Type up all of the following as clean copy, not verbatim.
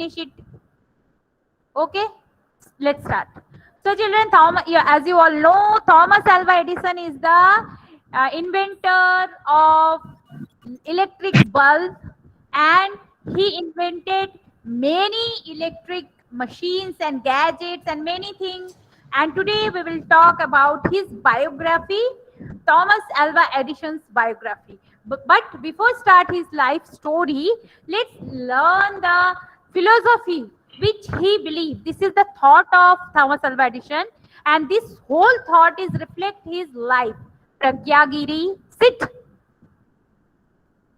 finish it. Okay, let's start. So children, as you all know, Thomas Alva Edison is the inventor of electric bulb, and he invented many electric machines and gadgets and many things. And today we will talk about his biography, Thomas Alva Edison's biography. But before start his life story, let's learn the philosophy which he believed. This is the thought of Thomas Alva Edison, and this whole thought is reflect his life. Pragyagiri, sit.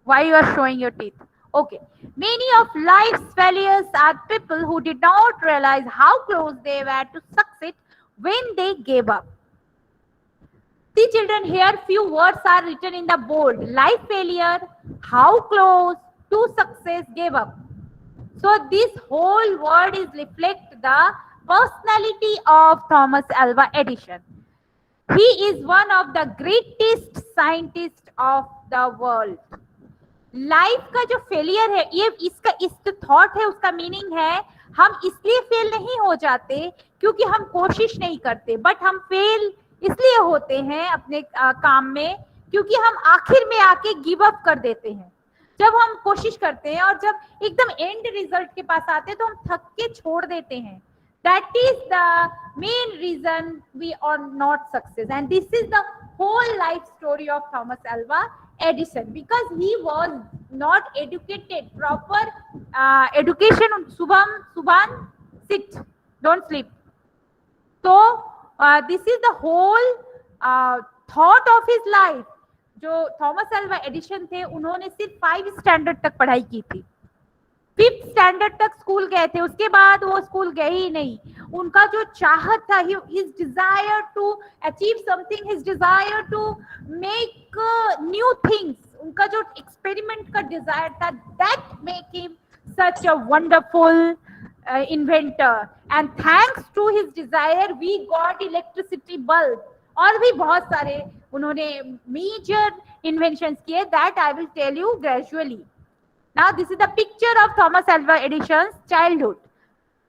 Why you are showing your teeth? Okay. Many of life's failures are people who did not realize how close they were to succeed when they gave up. See children, here few words are written in the board. Life failure, how close to success, gave up. So this whole word is reflect the personality of Thomas Alva Edison. He is one of the greatest scientists of the world. Life का जो failure है, ये इसका इस thought है, उसका meaning है हम इसलिए फेल नहीं हो जाते क्योंकि हम कोशिश नहीं करते, बट हम फेल इसलिए होते हैं अपने काम में क्योंकि हम आखिर में आके गिव अप कर देते हैं. जब हम कोशिश करते हैं और जब एकदम एंड रिजल्ट के पास आते हैं तो हम थक के छोड़ देते हैं. That is the main reason we are not success, and this is the whole life story of Thomas Alva Edison, because he was not educated, proper education. Subhan, sit, don't sleep. So this is the whole thought of his life. जो Thomas Alva Edison थे, उन्होंने सिर्फ 5 standard तक पढ़ाई की थी. 5th standard तक school गए थे, उसके बाद वो स्कूल गए ही नहीं. उनका जो चाहत था, his desire to achieve something, his desire to make new things, उनका जो एक्सपेरिमेंट का डिजायर था, that make him such a wonderful inventor. And thanks to his desire we got electricity bulb. और भी बहुत सारे उन्होंने मेजर इन्वेंशंस किए, that I will tell you gradually. Now this is the picture of Thomas Alva Edison's childhood.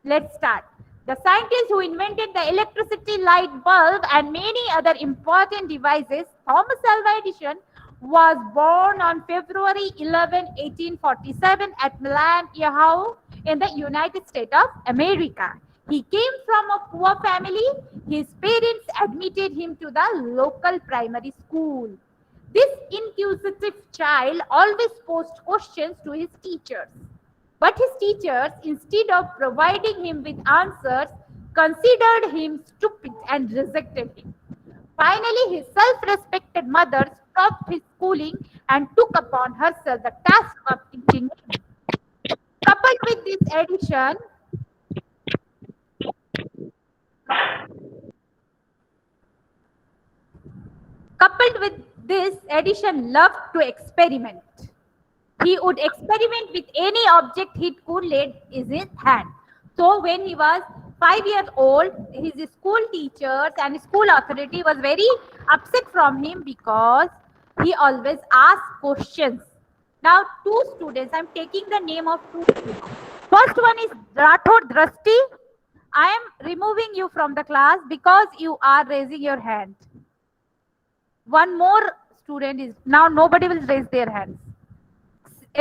Let's start. The scientist who invented the electricity light bulb and many other important devices, Thomas Alva Edison, was born on February 11, 1847 at Milan, Ohio, in the United States of America. He came from a poor family. His parents admitted him to the local primary school. This inquisitive child always posed questions to his teachers. But his teachers, instead of providing him with answers, considered him stupid and rejected him. Finally, his self-respected mother stopped his schooling and took upon herself the task of teaching him. Coupled with this addition, Edison loved to experiment. He would experiment with any object he could lay in his hand. So when he was 5 years old, his school teachers and school authority was very upset from him because he always asked questions. Now 2 students, I'm taking the name of 2 students. First one is Rathod Drasti. I am removing you from the class because you are raising your hand. One more student is, now nobody will raise their hands.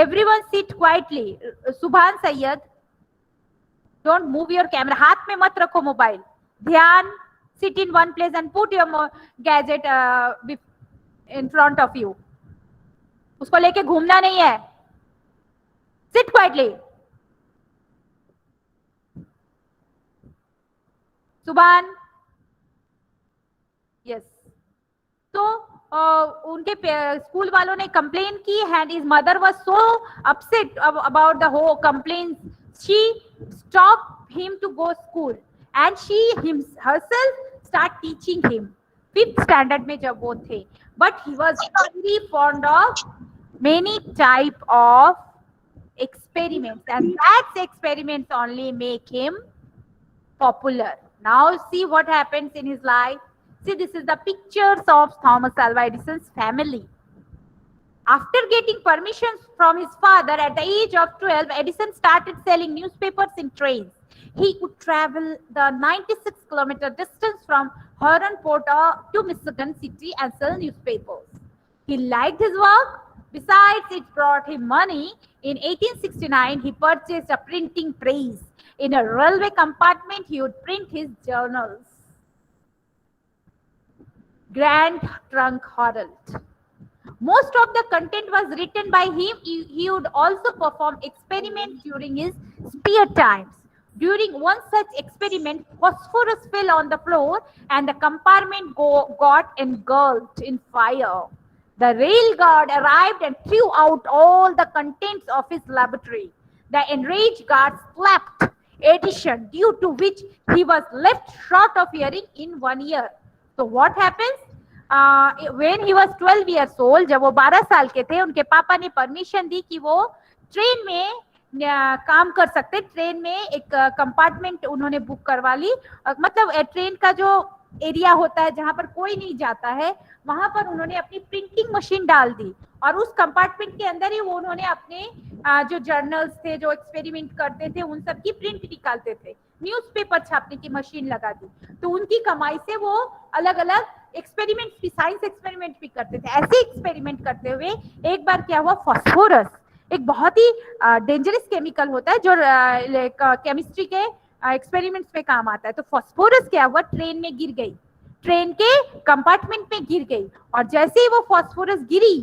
Everyone sit quietly. Subhan Sayyad, don't move your camera. हाथ में मत रखो mobile. ध्यान, sit in one place and put your gadget in front of you. उसको लेके घूमना नहीं है. Sit quietly. Subhan. Yes. तो उनके स्कूल वालों ने कंप्लेन की, and his mother was so upset about the whole complain, she stop him to go school and she herself start teaching him. 5th standard में जब वो थे, but he was very fond of many type of experiments, and that experiments only make him popular. Now see what happens in his life. See, this is the pictures of Thomas Alva Edison's family. After getting permissions from his father at the age of 12, Edison started selling newspapers in trains. He could travel the 96-kilometer distance from Huron Port to Michigan City and sell newspapers. He liked his work. Besides, it brought him money. In 1869, he purchased a printing press. In a railway compartment, he would print his journals. Grand Trunk Herald. Most of the content was written by him. He would also perform experiments during his spare times. During one such experiment, phosphorus fell on the floor and the compartment got engulfed in fire. The rail guard arrived and threw out all the contents of his laboratory. The enraged guard slapped Edison, due to which he was left short of hearing in 1 year. So what happens? When he was 12 years old, जब वो 12 साल के थे, उनके पापा ने permission दी कि वो ट्रेन में काम कर सकते। ट्रेन में एक कंपार्टमेंट उन्होंने बुक करवा ली। मतलब ट्रेन का जो एरिया होता है जहां पर कोई नहीं जाता है, वहां पर उन्होंने अपनी प्रिंटिंग मशीन डाल दी और उस कंपार्टमेंट के अंदर ही वो उन्होंने अपने जो जर्नल्स थे, जो एक्सपेरिमेंट करते थे, उन सब की प्रिंट निकालते थे। न्यूज़पेपर छापने की मशीन लगा दी, तो उनकी कमाई से वो अलग अलग एक्सपेरिमेंट भी, साइंस एक्सपेरिमेंट भी करते थे। ऐसे एक्सपेरिमेंट करते हुए एक बार क्या हुआ, फॉस्फोरस एक बहुत ही डेंजरस केमिकल होता है जो केमिस्ट्री के एक्सपेरिमेंट्स में काम आता है। तो फॉस्फोरस क्या हुआ, ट्रेन में गिर गई, ट्रेन के कंपार्टमेंट में गिर गई, और जैसे ही वो फॉस्फोरस गिरी,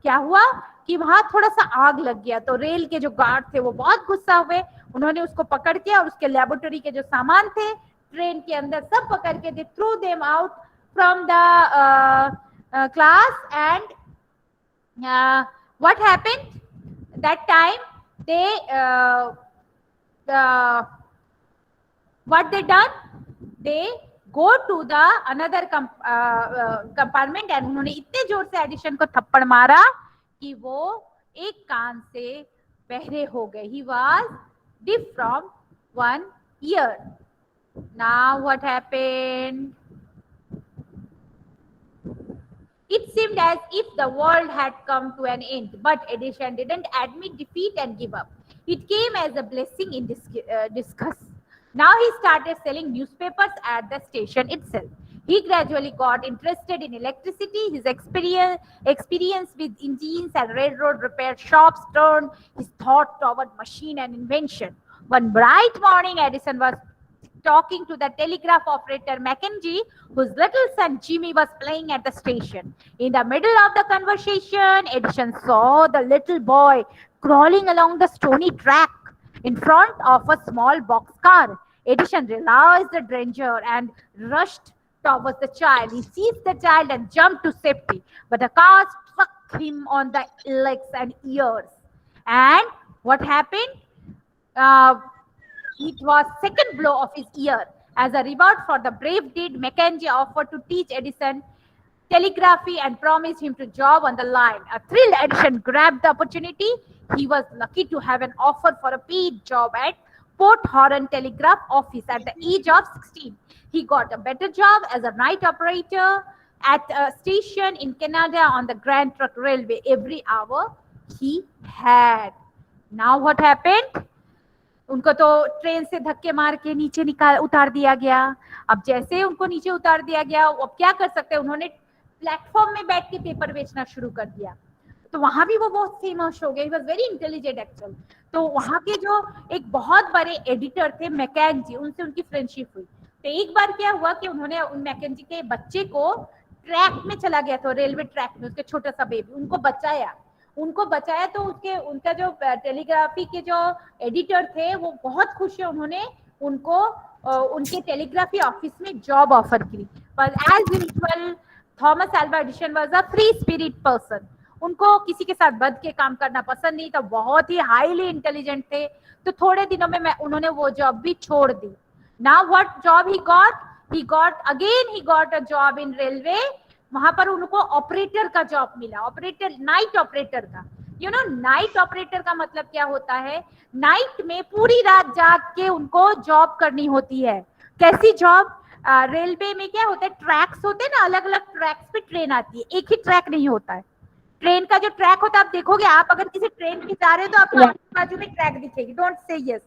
क्या हुआ कि वहां थोड़ा सा आग लग गया। तो रेल के जो गार्ड थे वो बहुत गुस्सा हुए, उन्होंने उसको पकड़ के और उसके लेबोरेटरी के जो सामान थे ट्रेन के अंदर सब पकड़ के they threw them out from the class. And what happened that time, what they done, they go to the another compartment and उन्होंने इतने जोर से एडिशन को थप्पड़ मारा कि वो एक कान से बहरे हो गए। He was deaf from 1 ear. Now what happened? It seemed as if the world had come to an end, but Edison didn't admit defeat and give up. It came as a blessing in disguise. Now he started selling newspapers at the station itself. He gradually got interested in electricity. His experience with engines and railroad repair shops turned his thought toward machine and invention. One bright morning, Edison was talking to the telegraph operator Mackenzie, whose little son Jimmy was playing at the station. In the middle of the conversation, Edison saw the little boy crawling along the stony track in front of a small box car. Edison realized the danger and rushed towards the child. He seized the child and jumped to safety, but the car struck him on the legs and ears. And what happened? It was second blow of his ear. As a reward for the brave deed, Mackenzie offered to teach Edison telegraphy and promised him a job on the line. A thrilled Edison grabbed the opportunity. He was lucky to have an offer for a paid job at Port Huron Telegraph Office at the age of 16. He got a better job as a night operator at a station in Canada on the Grand Trunk Railway. Every hour he had. Now what happened? उनको तो train से धक्के मार के नीचे उतार दिया गया। अब जैसे उनको नीचे उतार दिया गया, अब क्या कर सकते हैं, उन्होंने प्लेटफॉर्म में बैठ के पेपर बेचना शुरू कर दिया। तो वहां भी वो बहुत फेमस हो गए। ही वाज वेरी इंटेलिजेंट एक्चुअल। तो वहां के जो एक बहुत बड़े एडिटर थे मैकेंजी, उनसे उनकी फ्रेंडशिप हुई। तो एक बार क्या हुआ कि उन्होंने उन मैकेंजी के बच्चे को ट्रैक में चला गया था, रेलवे ट्रैक में, उसके छोटा सा बेबी, उनको बचाया तो उनका जो टेलीग्राफी के जो एडिटर थे वो बहुत खुश है, उन्होंने उनको उनके टेलीग्राफी ऑफिस में जॉब ऑफर की। पर as usual Thomas Alva Edison was a free spirit person. उनको किसी के साथ बद के काम करना पसंद नहीं था, बहुत ही हाईली इंटेलिजेंट थे। तो थोड़े दिनों में उन्होंने वो जॉब भी छोड़ दी। Now what job he got a job in railway. वहां पर उनको ऑपरेटर का जॉब मिला, ऑपरेटर, नाइट ऑपरेटर का। नाइट ऑपरेटर का मतलब क्या होता है, नाइट में पूरी रात जाग के उनको जॉब करनी होती है। कैसी जॉब? रेलवे में क्या होता है, ट्रैक्स होते हैं ना, अलग अलग ट्रैक्स पे ट्रेन आती है, एक ही ट्रैक नहीं होता है। ट्रेन का जो ट्रैक होता है, आप देखोगे, आप अगर किसी ट्रेन की जा रहे हो तो आपको आजू बाजू में ट्रैक दिखेगी, डोंट से यस,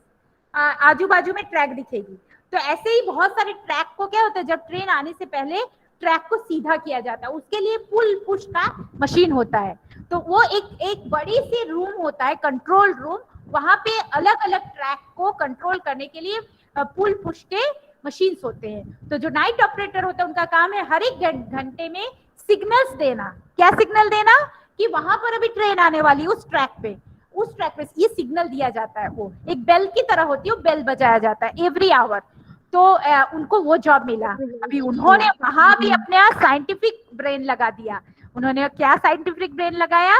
आजू बाजू में ट्रैक दिखेगी। तो ऐसे ही बहुत सारे ट्रैक को क्या होता है, जब ट्रेन आने से पहले ट्रैक को सीधा किया जाता है, उसके लिए पुल पुश का मशीन होता है। तो वो एक बड़ी सी रूम होता है, कंट्रोल रूम, वहां पे अलग अलग ट्रैक को कंट्रोल करने के लिए पुल पुश के मशीन्स होते हैं। तो जो नाइट ऑपरेटर होता है, उनका काम है हर एक घंटे में सिग्नल्स देना। क्या सिग्नल देना? कि वहां पर अभी ट्रेन आने वाली, उस ट्रैक पे ये सिग्नल दिया जाता है। वो एक बेल की तरह होती है, बेल बजाया जाता है एवरी आवर। तो उनको वो जॉब मिला। अभी उन्होंने वहां भी अपने साइंटिफिक ब्रेन लगा दिया। उन्होंने क्या साइंटिफिक ब्रेन लगाया?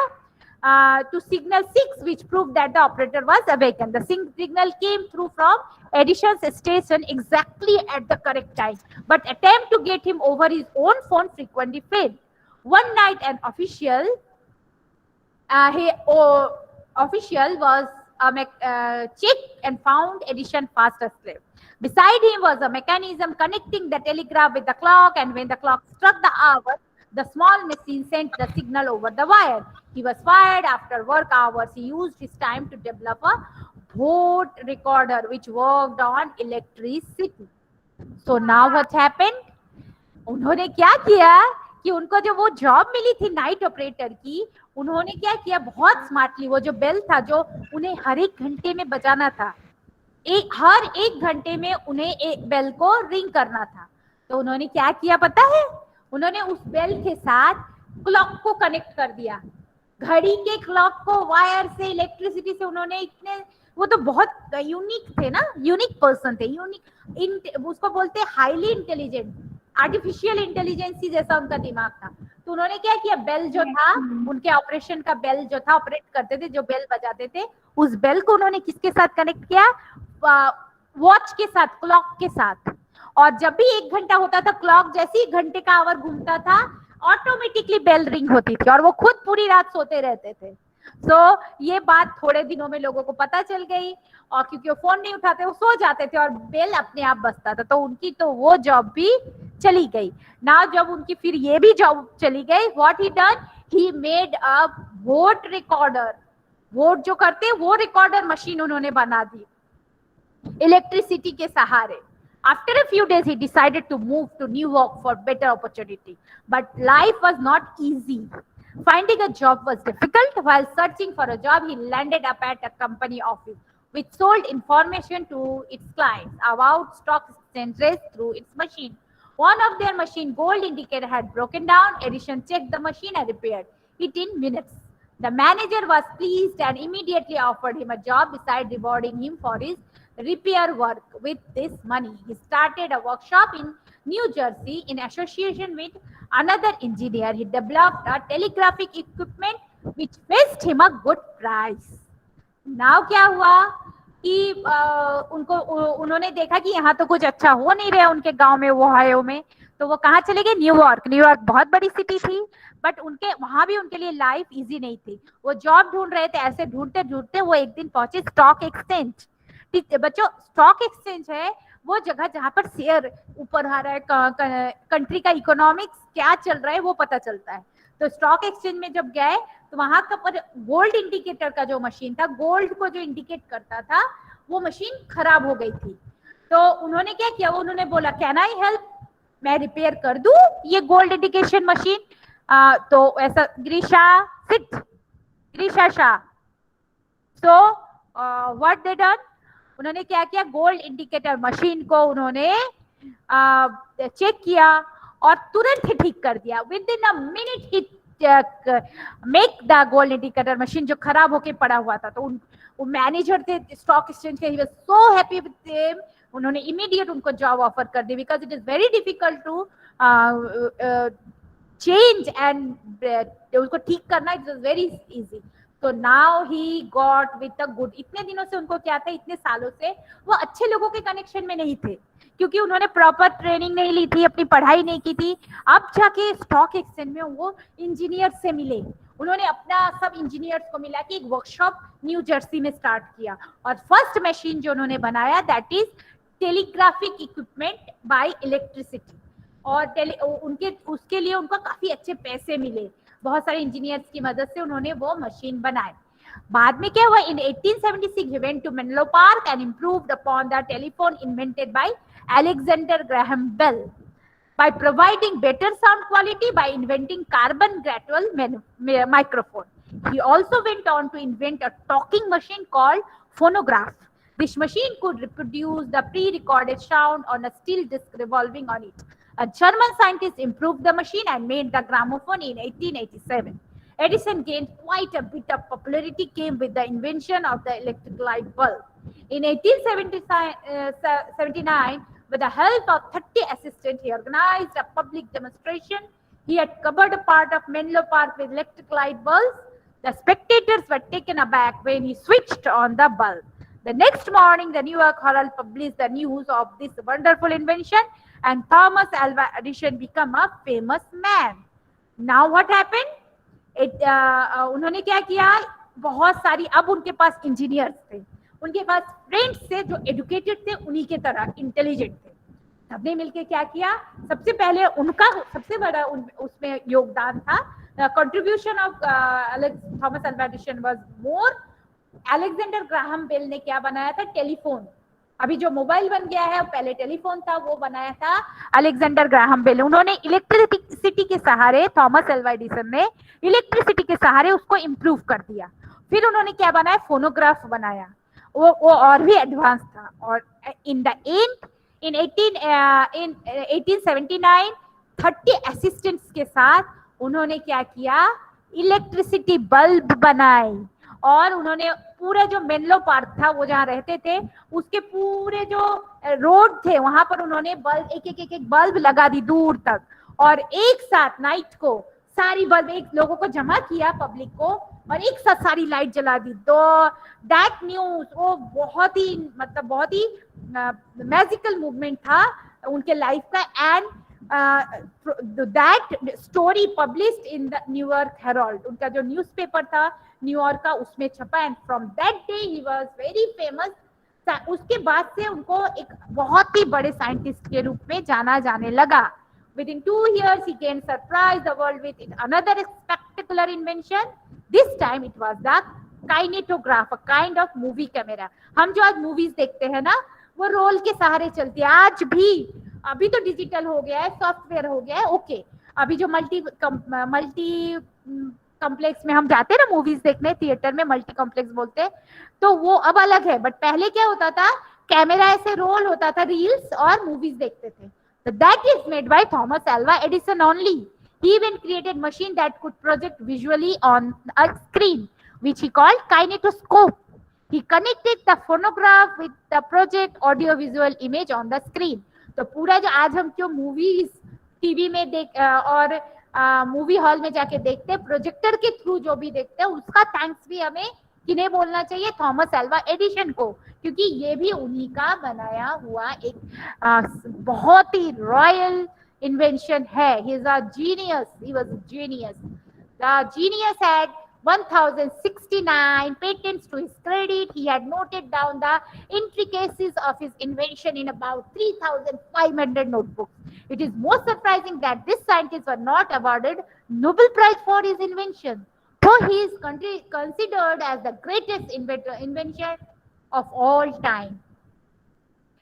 To signal 6, which proved that the operator was awakened. The signal came through from Edison's station exactly at the correct time, but attempt to get him over his own phone frequently failed. One night, an official was checked and found Edison fast asleep. Beside him was a mechanism connecting the telegraph with the clock, and when the clock struck the hour, the small machine sent the signal over the wire. He was fired after work hours. He used his time to develop a vote recorder which worked on electricity. So now what happened? उन्होंने क्या किया कि उनको जो वो job मिली थी night operator की, उन्होंने क्या किया, बहुत स्मार्टली, वो जो बेल था जो उन्हें हर एक घंटे में बजाना था, हर एक घंटे में उन्हें एक बेल को रिंग करना था। तो उन्होंने क्या किया पता है? उन्होंने उस बेल के साथ क्लॉक को कनेक्ट कर दिया, घड़ी के क्लॉक को वायर से, इलेक्ट्रिसिटी से। उन्होंने इतने, वो तो बहुत यूनिक थे ना, यूनिक पर्सन थे, यूनिक, उसको बोलते हैं हाईली इंटेलिजेंट, आर्टिफिशियल इंटेलिजेंसी जैसा उनका दिमाग था। तो उन्होंने क्या किया, बेल जो था, उनके ऑपरेशन का बेल जो था, ऑपरेट करते थे, जो बेल बजाते थे, उस बेल को उन्होंने किसके साथ कनेक्ट किया? वॉच के साथ, क्लॉक के साथ। और जब भी 1 घंटा होता था, क्लॉक जैसे ही घंटे का आवर घूमता था, ऑटोमेटिकली बेल रिंग होती थी, और वो खुद पूरी रात सोते रहते थे। ये बात थोड़े दिनों में लोगों को पता चल गई, और क्योंकि वो फोन नहीं उठाते, वो सो जाते थे और बेल अपने आप बजता था, तो उनकी तो वो जॉब भी चली गई ना। जब उनकी फिर ये भी जॉब चली गई, what he done, he made a vote recorder. Vote जो करते, वो रिकॉर्डर मशीन उन्होंने बना दी इलेक्ट्रिसिटी के सहारे। After a few days, he decided to move to New York for better opportunity. But life was not easy. Finding a job was difficult. While searching for a job, he landed up at a company office which sold information to its clients about stock exchanges through its machine. One of their machine gold indicator had broken down. Edison checked the machine and repaired it in minutes. The manager was pleased and immediately offered him a job besides rewarding him for his repair work. With this money, he started a workshop in New Jersey in association with another engineer. He developed a telegraphic equipment which fetched him a good price. Now क्या हुआ कि उन्होंने देखा कि यहाँ तो कुछ अच्छा हो नहीं रहा उनके गांव में, ओहायो में। तो वो कहाँ चले गए? न्यूयॉर्क। न्यूयॉर्क बहुत बड़ी सिटी थी, बट उनके वहां भी उनके लिए लाइफ इजी नहीं थी। वो जॉब ढूंढ रहे थे। ऐसे ढूंढते ढूंढते वो एक दिन पहुंचे स्टॉक एक्सचेंज। बच्चों, स्टॉक एक्सचेंज है वो जगह जहां पर शेयर ऊपर आ रहा है, कंट्री का इकोनॉमिक्स क्या चल रहा है वो पता चलता है। तो स्टॉक एक्सचेंज में जब गए तो वहां का पर गोल्ड इंडिकेटर का जो मशीन था, गोल्ड को जो इंडिकेट करता था, वो मशीन खराब हो गई थी। तो उन्होंने क्या किया, उन्होंने बोला कैन आई हेल्प, मैं रिपेयर कर दूं ये गोल्ड इंडिकेशन मशीन। तो ऐसा ग्रीशा Shah. So what they done, उन्होंने क्या किया, गोल्ड इंडिकेटर मशीन को उन्होंने चेक किया और तुरंत ही ठीक कर दिया। With in a minute he make the gold indicator machine जो खराब होके पड़ा हुआ था। तो वो मैनेजर थे स्टॉक एक्सचेंज के, he was so happy with them. उन्होंने इमीडिएट उनको जॉब ऑफर कर दी, because it is very difficult to change and उसको ठीक करना, इट इज वेरी इजी। तो now he got with a good. इतने दिनों से उनको क्या था, इतने सालों से वो अच्छे लोगों के कनेक्शन में नहीं थे, क्योंकि उन्होंने प्रॉपर ट्रेनिंग नहीं ली थी, अपनी पढ़ाई नहीं की थी। अब जाके स्टॉक एक्सचेंज में वो इंजीनियर से मिले। उन्होंने अपना सब इंजीनियर्स को मिला के एक वर्कशॉप न्यू जर्सी में स्टार्ट किया, और फर्स्ट मशीन जो उन्होंने बनाया that is telegraphic equipment bye electricity. और उनके उसके लिए उनको काफी अच्छे पैसे मिले। बहुत सारे इंजीनियर्स की मदद से उन्होंने वो मशीन बनाए। बाद में क्या हुआ, इन 1876 he went to Menlo Park and improved upon the telephone invented by Alexander Graham Bell by providing better sound quality by inventing carbon gradual microphone. He also went on to invent a talking machine called phonograph. This machine could reproduce the pre-recorded sound on a steel disc revolving on it. A German scientist improved the machine and made the gramophone in 1887. Edison gained quite a bit of popularity came with the invention of the electric light bulb. In 1879, with the help of 30 assistants, he organized a public demonstration. He had covered a part of Menlo Park with electric light bulbs. The spectators were taken aback when he switched on the bulb. The next morning, the New York Herald published the news of this wonderful invention, and Thomas Alva Edison became a famous man. Now what happened? उन्होंने क्या किया, बहुत सारी, अब उनके पास engineers थे, उनके पास friends थे जो एजुकेटेड थे, उन्हीं के तरह इंटेलिजेंट थे। सबने मिलके क्या किया, सबसे पहले उनका सबसे बड़ा उसमें योगदान था, contribution of Thomas Alva Edison was more. Alexander Graham Bell ने क्या बनाया था, टेलीफोन। अभी जो मोबाइल बन गया है, पहले टेलीफोन था, वो बनाया था अलेक्जेंडर ग्राहम बेल। उन्होंने इलेक्ट्रिसिटी के सहारे, थॉमस अल्वा एडिसन ने इलेक्ट्रिसिटी के सहारे उसको इम्प्रूव कर दिया। फिर उन्होंने क्या बनाया, फोनोग्राफ बनाया, वो और भी एडवांस था। और in the and in 1879 30 assistants के साथ उन्होंने क्या किया, इलेक्ट्रिसिटी बल्ब बनाई। और उन्होंने पूरे जो मेनलो पार्क था, वो जहाँ रहते थे, उसके पूरे जो रोड थे वहां पर उन्होंने बल्ब एक बल्ब लगा दी दूर तक, और एक साथ नाइट को सारी बल्ब, एक लोगों को जमा किया, पब्लिक को, और एक साथ सारी लाइट जला दी। तो दैट न्यूज, वो बहुत ही मतलब बहुत ही मैजिकल मूवमेंट था उनके लाइफ का। And that story published in the New York Herald, उनका जो न्यूज़पेपर था न्यूयॉर्क का, उसमें छपा। And from that day he was very famous. उसके बाद से उनको एक बहुत ही बड़े साइंटिस्ट के रूप में जाना जाने लगा। Within 2 years, he can surprise the world with another spectacular invention. This time, it was the kinetograph, a kind of movie camera. हम जो आज मूवीज देखते हैं ना, वो रोल के सहारे चलती है आज भी। अभी तो डिजिटल हो गया है, सॉफ्टवेयर हो गया है, ओके। अभी जो मल्टी कॉम्प्लेक्स में हम जाते हैं ना मूवीज देखने, थिएटर में मल्टी कॉम्प्लेक्स बोलते हैं, तो वो अब अलग है। बट पहले क्या होता था, कैमरा ऐसे रोल होता था, रील्स और मूवीज देखते थे। So that is made by Thomas Alva Edison only. He even created machine that could project visually on a screen, which he called kinetoscope. He connected the phonograph with the project audio visual image on the screen. तो पूरा जो आज हम जो movies TV में देख और movie hall में जाके देखते हैं, प्रोजेक्टर के थ्रू जो भी देखते हैं, उसका थैंक्स भी हमें किन्हें बोलना चाहिए, थॉमस अल्वा एडिसन को, क्योंकि ये भी उन्हीं का बनाया हुआ एक बहुत ही रॉयल इन्वेंशन है। He is a genius, he was a genius. The genius had 1069 patents to his credit. He had noted down the intricacies of his invention in about 3,500 notebooks. It is most surprising that this scientist was not awarded Nobel Prize for his invention. So he is considered as the greatest invention of all time.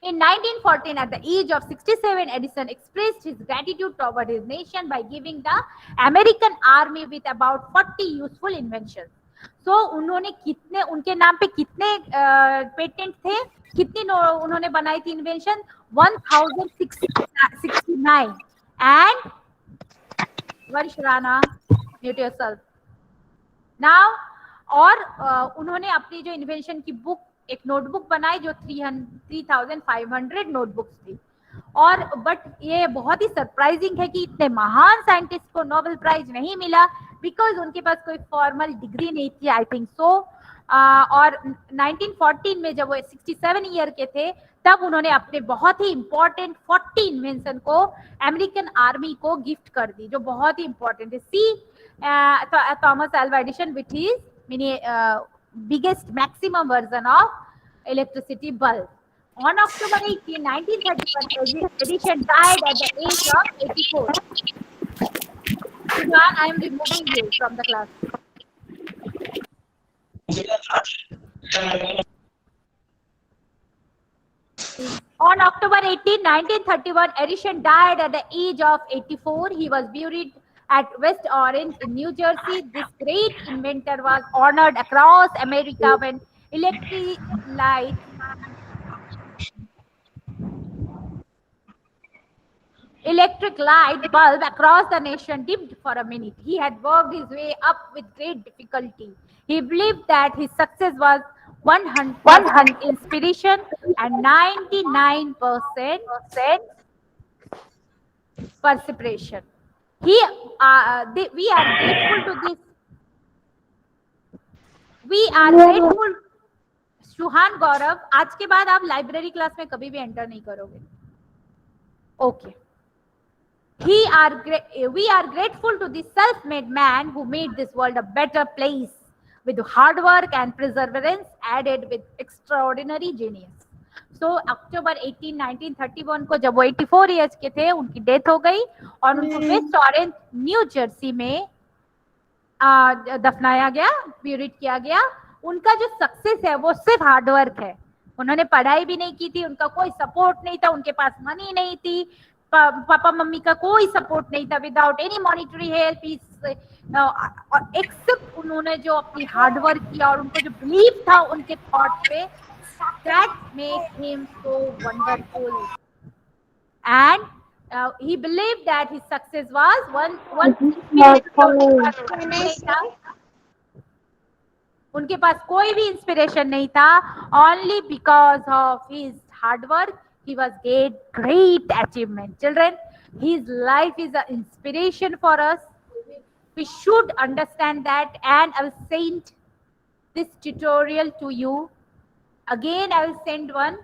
In 1914, at the age of 67, Edison expressed his gratitude toward his nation by giving the American Army with about 40 useful inventions. So उन्होंने कितने, उनके नाम पे कितने patent थे, कितनी उन्होंने बनाई थी invention, 1069. And Varshana, mute yourself. Now, और उन्होंने अपनी जो इन्वेंशन की बुक, एक नोटबुक बनाई जो 3500 नोटबुक्स थी। और बट ये बहुत ही सरप्राइजिंग है कि इतने महान साइंटिस्ट को नोबेल प्राइज नहीं मिला, बिकॉज उनके पास कोई फॉर्मल डिग्री नहीं थी, आई थिंक सो। और 1914 में जब वो 67 ईयर के थे, तब उन्होंने अपने बहुत ही इंपॉर्टेंट 40 इन्वेंशन को अमेरिकन आर्मी को गिफ्ट कर दी, जो बहुत ही इंपॉर्टेंट है। See Thomas Alva Edison which is biggest maximum version of electricity bulb. On October 18, 1931, Edison died at the age of 84. Suhan, I am removing you from the class. On October 18, 1931, Edison died at the age of 84. He was buried at West Orange in New Jersey. This great inventor was honored across America when electric light bulb across the nation dimmed for a minute. He had worked his way up with great difficulty. He believed that his success was 100% inspiration and 99% perspiration. We are grateful to this. We are grateful. सुहान गौरव, आज के बाद आप library class में कभी भी enter नहीं करोगे. Okay. We are grateful to the self-made man who made this world a better place with hard work and perseverance added with extraordinary genius. So अक्टूबर 18, 1931 को जब वो 84 ईयर्स के थे, उनकी डेथ हो गई और उनको वेस्ट ऑरेंज न्यू जर्सी में दफनाया गया, ब्यूरिड किया गया. उनका जो सक्सेस है वो सिर्फ हार्डवर्क है. उन्होंने पढ़ाई भी नहीं की थी, उनका कोई सपोर्ट नहीं था, उनके पास मनी नहीं थी, पापा मम्मी का कोई सपोर्ट नहीं था. Without any monetary help, except उन्होंने जो अपनी हार्डवर्क किया और उनको जो बिलीव था उनके थॉट पे, that made him so wonderful. And he believed that his success was one उनके पास कोई भी इंस्पिरेशन नहीं था. Only because of his hard work he was made great achievement. Children, his life is an inspiration for us. We should understand that, and I will send this tutorial to you. Again, I will send one.